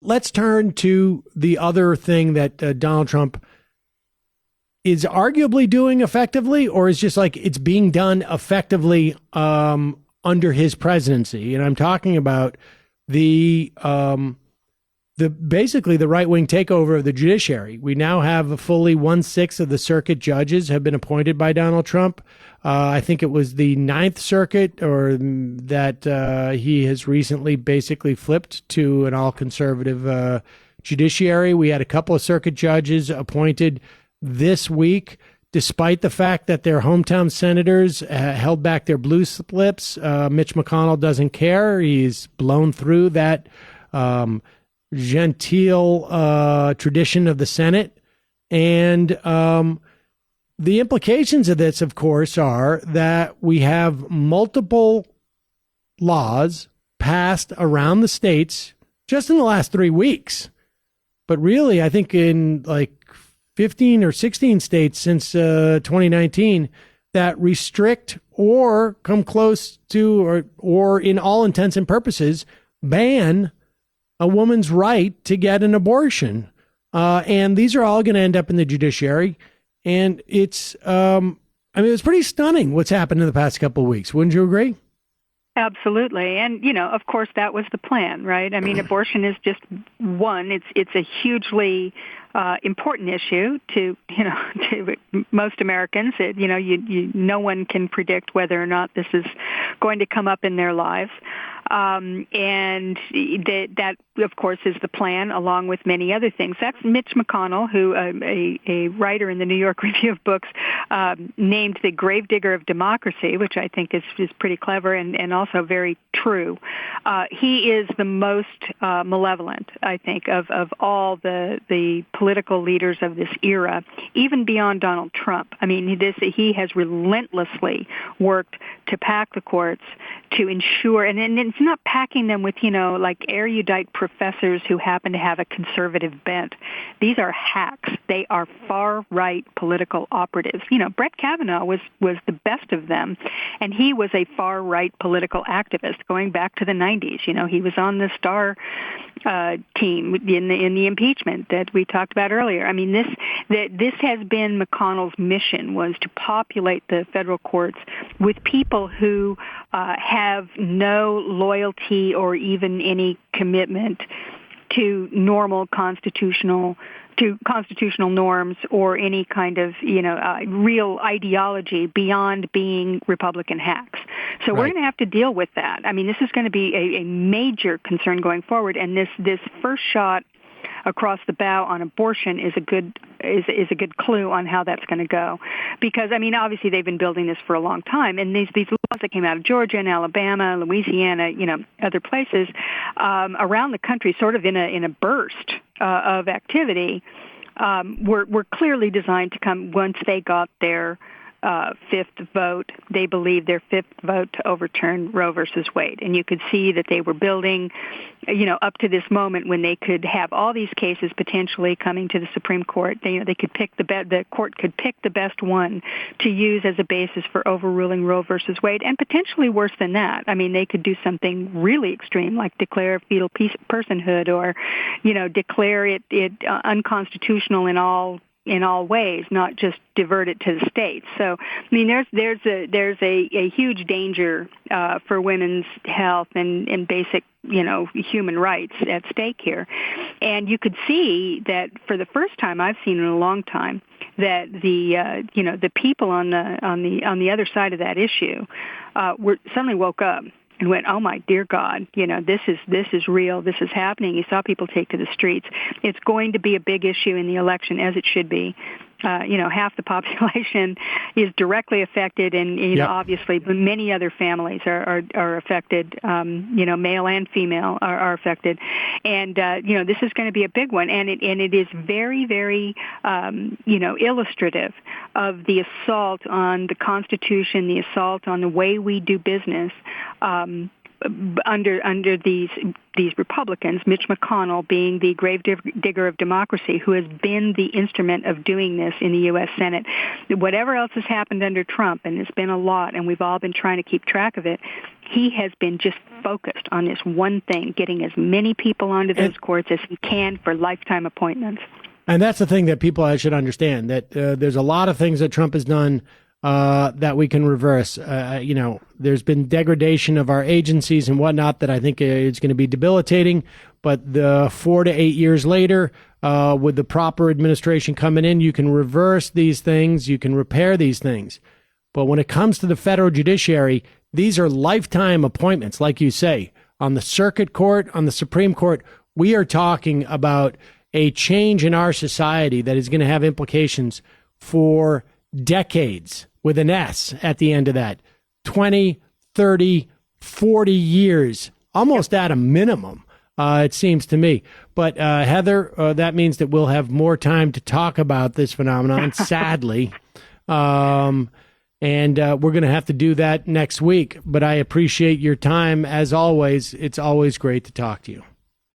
let's turn to the other thing that Donald Trump is arguably doing effectively, or is just like it's being done effectively under his presidency. And I'm talking about the basically the right-wing takeover of the judiciary. We now have fully 1/6 of the circuit judges have been appointed by Donald Trump. I think it was the Ninth Circuit or that he has recently basically flipped to an all-conservative judiciary. We had a couple of circuit judges appointed this week, despite the fact that their hometown senators held back their blue slips. Mitch McConnell doesn't care. He's blown through that genteel tradition of the Senate. And the implications of this, of course, are that we have multiple laws passed around the states just in the last 3 weeks. But really, I think in like 15 or 16 states since 2019 that restrict or come close to or in all intents and purposes ban a woman's right to get an abortion. And these are all going to end up in the judiciary. And it's, it's pretty stunning what's happened in the past couple of weeks. Wouldn't you agree? Absolutely. And, of course, that was the plan, right? I mean, abortion is just one. It's a hugely important issue to most Americans. No one can predict whether or not this is going to come up in their lives. And that, of course, is the plan, along with many other things. That's Mitch McConnell, who a writer in the New York Review of Books named the gravedigger of democracy, which I think is pretty clever and also very true. He is the most malevolent, I think, of all the political leaders of this era, even beyond Donald Trump. I mean, he has relentlessly worked to pack the courts to ensure, and it's not packing them with, like erudite professors who happen to have a conservative bent. These are hacks. They are far-right political operatives. Brett Kavanaugh was the best of them, and he was a far-right political activist going back to the 90s. He was on the Star team in the impeachment that we talked about earlier. I mean, this has been McConnell's mission, was to populate the federal courts with people who have no loyalty or even any commitment to normal constitutional norms or any kind of real ideology beyond being Republican hacks. So We're going to have to deal with that. I mean, this is going to be a major concern going forward, and this first shot across the bow on abortion is a good clue on how that's going to go, because obviously they've been building this for a long time, and these laws that came out of Georgia and Alabama, Louisiana, other places around the country, sort of in a burst of activity, were clearly designed to come once they got their fifth vote. They believed their fifth vote to overturn Roe versus Wade. And you could see that they were building, up to this moment when they could have all these cases potentially coming to the Supreme Court. They could pick the court could pick the best one to use as a basis for overruling Roe versus Wade, and potentially worse than that. I mean, they could do something really extreme, like declare fetal personhood, or, declare it unconstitutional in all ways, not just divert it to the states. So, I mean, there's a huge danger for women's health and basic, human rights at stake here. And you could see that for the first time I've seen in a long time that the people on the other side of that issue suddenly woke up and went, oh my dear God, this is real. This is happening. You saw people take to the streets. It's going to be a big issue in the election, as it should be. Half the population is directly affected, and obviously many other families are affected. Male and female are affected, and this is going to be a big one, and it is very, very illustrative of the assault on the Constitution, the assault on the way we do business. under these Republicans, Mitch McConnell being the grave digger of democracy, who has been the instrument of doing this in the U.S. Senate. Whatever else has happened under Trump, and it's been a lot, and we've all been trying to keep track of it, he has been just focused on this one thing, getting as many people onto those courts as he can for lifetime appointments. And that's the thing that people should understand, that there's a lot of things that Trump has done that we can reverse. There's been degradation of our agencies and whatnot that I think is going to be debilitating. But the 4 to 8 years later, with the proper administration coming in, you can reverse these things. You can repair these things. But when it comes to the federal judiciary, these are lifetime appointments, like you say. On the circuit court, on the Supreme Court, we are talking about a change in our society that is going to have implications for decades, with an S at the end of that. 20, 30, 40 years, almost at a minimum, it seems to me. But Heather, that means that we'll have more time to talk about this phenomenon, sadly. And we're going to have to do that next week. But I appreciate your time, as always. It's always great to talk to you.